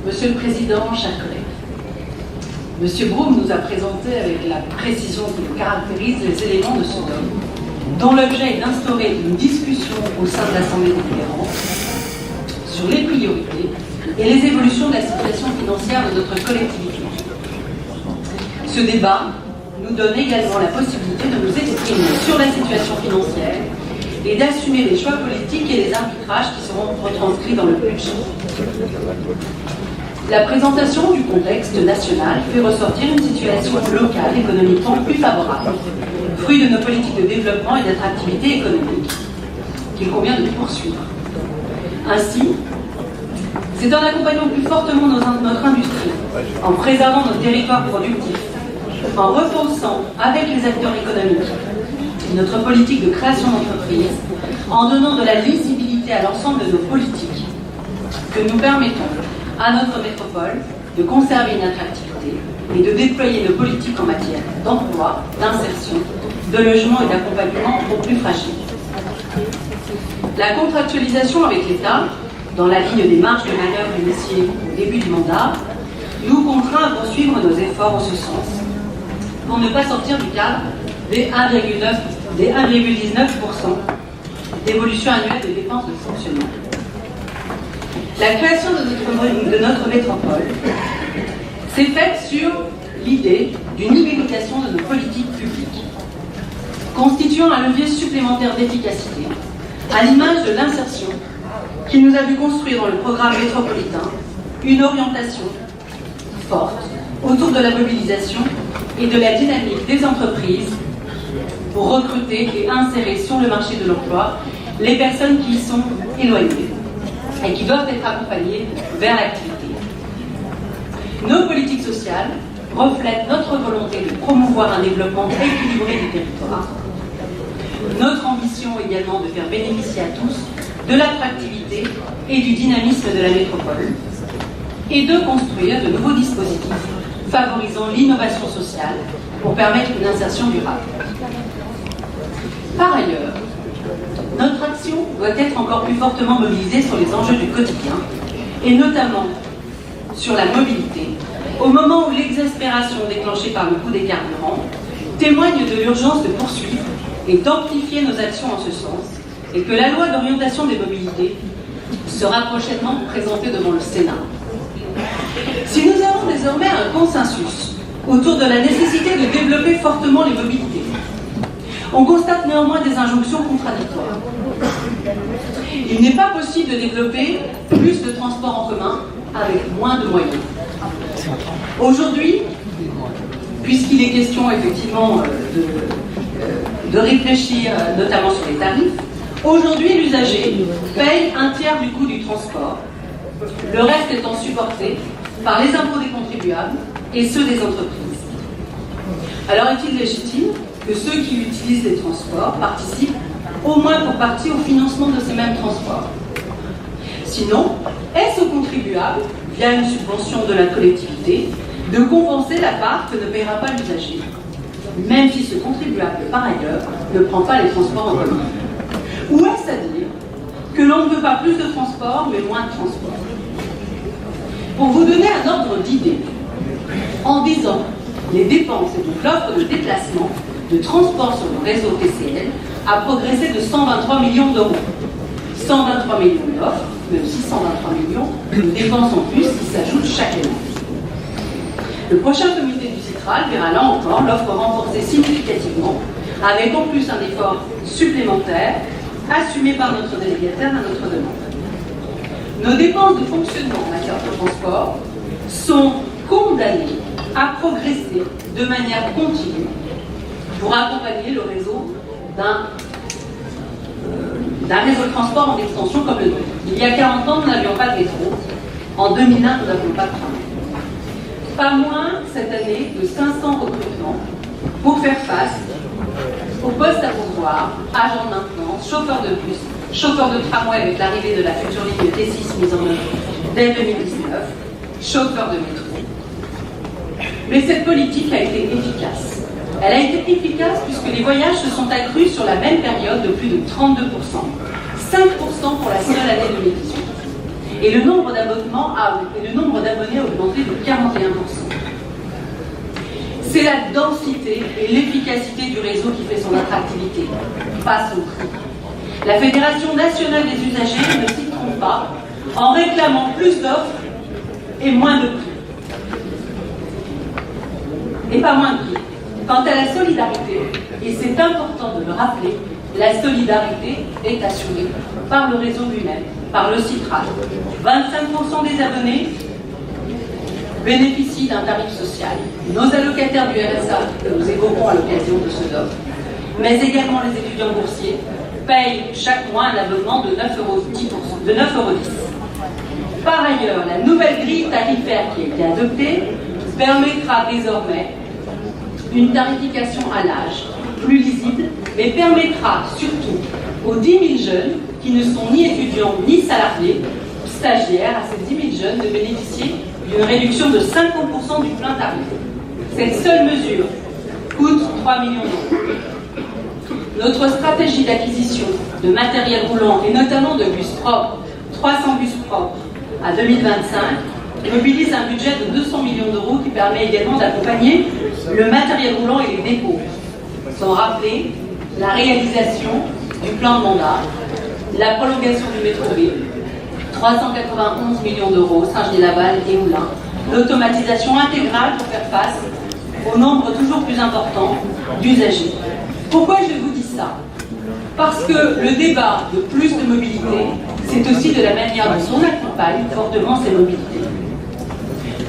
Monsieur le Président, chers collègues, Monsieur Broome nous a présenté avec la précision qui le caractérise les éléments de ce dogme, dont l'objet est d'instaurer une discussion au sein de l'Assemblée délibérante sur les priorités et les évolutions de la situation financière de notre collectivité. Ce débat nous donne également la possibilité de nous exprimer sur la situation financière et d'assumer les choix politiques et les arbitrages qui seront retranscrits dans le budget. La présentation du contexte national fait ressortir une situation locale économiquement plus favorable, fruit de nos politiques de développement et d'attractivité économique, qu'il convient de poursuivre. Ainsi, c'est en accompagnant plus fortement notre industrie, en préservant nos territoires productifs, en repensant avec les acteurs économiques notre politique de création d'entreprises, en donnant de la lisibilité à l'ensemble de nos politiques, que nous permettons à notre métropole de conserver une attractivité et de déployer nos politiques en matière d'emploi, d'insertion, de logement et d'accompagnement aux plus fragiles. La contractualisation avec l'État, dans la ligne des marges de manœuvre initiées au début du mandat, nous contraint à poursuivre nos efforts en ce sens, pour ne pas sortir du cadre des 1,19% d'évolution annuelle des dépenses de fonctionnement. La création de notre métropole s'est faite sur l'idée d'une numérisation de nos politiques publiques, constituant un levier supplémentaire d'efficacité, à l'image de l'insertion qui nous a vu construire dans le programme métropolitain une orientation forte autour de la mobilisation et de la dynamique des entreprises pour recruter et insérer sur le marché de l'emploi les personnes qui y sont éloignées et qui doivent être accompagnées vers l'activité. Nos politiques sociales reflètent notre volonté de promouvoir un développement équilibré des territoires. Notre ambition également de faire bénéficier à tous de l'attractivité et du dynamisme de la métropole et de construire de nouveaux dispositifs favorisant l'innovation sociale pour permettre une insertion durable. Par ailleurs, notre action doit être encore plus fortement mobilisée sur les enjeux du quotidien et notamment sur la mobilité, au moment où l'exaspération déclenchée par le coût des carburants témoigne de l'urgence de poursuivre et d'amplifier nos actions en ce sens, et que la loi d'orientation des mobilités sera prochainement présentée devant le Sénat. Si nous avons désormais un consensus autour de la nécessité de développer fortement les mobilités, on constate néanmoins des injonctions contradictoires. Il n'est pas possible de développer plus de transports en commun avec moins de moyens. Aujourd'hui, puisqu'il est question effectivement de réfléchir notamment sur les tarifs, aujourd'hui l'usager paye un tiers du coût du transport, le reste étant supporté par les impôts des contribuables et ceux des entreprises. Alors est-il légitime que ceux qui utilisent les transports participent au moins pour partie au financement de ces mêmes transports? Sinon, est-ce aux contribuables, via une subvention de la collectivité, de compenser la part que ne paiera pas l'usager, même si ce contribuable, par ailleurs, ne prend pas les transports en commun? Ou est-ce à dire que l'on ne veut pas plus de transport, mais moins de transport? Pour vous donner un ordre d'idée, en 10 ans, les dépenses et donc l'offre de déplacement de transport sur le réseau TCL a progressé de 123 millions d'euros. 123 millions d'offres, mais aussi 123 millions de dépenses en plus qui s'ajoutent chaque année. Le prochain comité du Citral verra là encore l'offre renforcée significativement, avec en plus un effort supplémentaire assumé par notre délégataire à notre demande. Nos dépenses de fonctionnement en matière de transport sont condamnées à progresser de manière continue pour accompagner le réseau d'un réseau de transport en extension comme le nôtre. Il y a 40 ans, nous n'avions pas de métro. En 2001, nous n'avions pas de train. Pas moins, cette année, de 500 recrutements pour faire face aux postes à pourvoir, agents de maintenance, chauffeurs de bus, chauffeurs de tramway avec l'arrivée de la future ligne T6 mise en œuvre dès 2019, chauffeurs de métro. Mais cette politique a été efficace. Elle a été efficace puisque les voyages se sont accrus sur la même période de plus de 32%, 5% pour la seule année 2018. Et le nombre d'abonnements abonnés a augmenté de 41%. C'est la densité et l'efficacité du réseau qui fait son attractivité, pas son prix. La Fédération nationale des usagers ne s'y trompe pas en réclamant plus d'offres et moins de prix. Et pas moins de prix. Quant à la solidarité, et c'est important de le rappeler, la solidarité est assurée par le réseau lui-même, par le CITRAL. 25% des abonnés bénéficient d'un tarif social. Nos allocataires du RSA, que nous évoquons à l'occasion de ce doc, mais également les étudiants boursiers, payent chaque mois un abonnement de 9,10 €. Par ailleurs, la nouvelle grille tarifaire qui a été adoptée permettra désormais une tarification à l'âge plus lisible, mais permettra surtout aux 10 000 jeunes qui ne sont ni étudiants ni salariés, stagiaires, à ces 10 000 jeunes de bénéficier d'une réduction de 50% du plein tarif. Cette seule mesure coûte 3 millions d'euros. Notre stratégie d'acquisition de matériel roulant et notamment de bus propres, 300 bus propres à 2025, mobilise un budget de 200 millions d'euros qui permet également d'accompagner le matériel roulant et les dépôts. Sont rappelés la réalisation du plan de mandat, la prolongation du métro B, 391 millions d'euros, Saint-Genis-Laval et Moulins, l'automatisation intégrale pour faire face au nombre toujours plus important d'usagers. Pourquoi je vous dis ça? Parce que le débat de plus de mobilité, c'est aussi de la manière dont on accompagne fortement ces mobilités.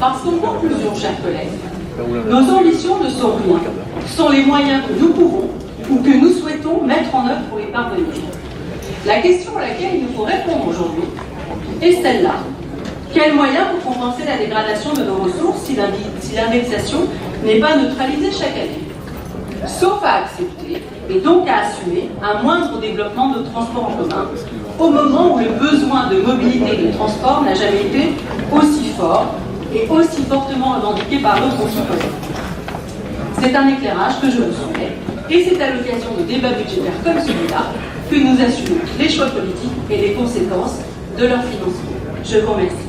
Parce qu'en conclusion, chers collègues, nos ambitions ne sont rien, sont les moyens que nous pouvons ou que nous souhaitons mettre en œuvre pour y parvenir. La question à laquelle il nous faut répondre aujourd'hui est celle-là. Quels moyens pour compenser la dégradation de nos ressources si l'indexation n'est pas neutralisée chaque année? Sauf à accepter, et donc à assumer, un moindre développement de transport en commun, au moment où le besoin de mobilité et de transport n'a jamais été aussi fort et aussi fortement revendiqué par nos concitoyens. C'est un éclairage que je vous soumets, et c'est à l'occasion de débats budgétaires comme celui-là que nous assumons les choix politiques et les conséquences de leur financement. Je vous remercie.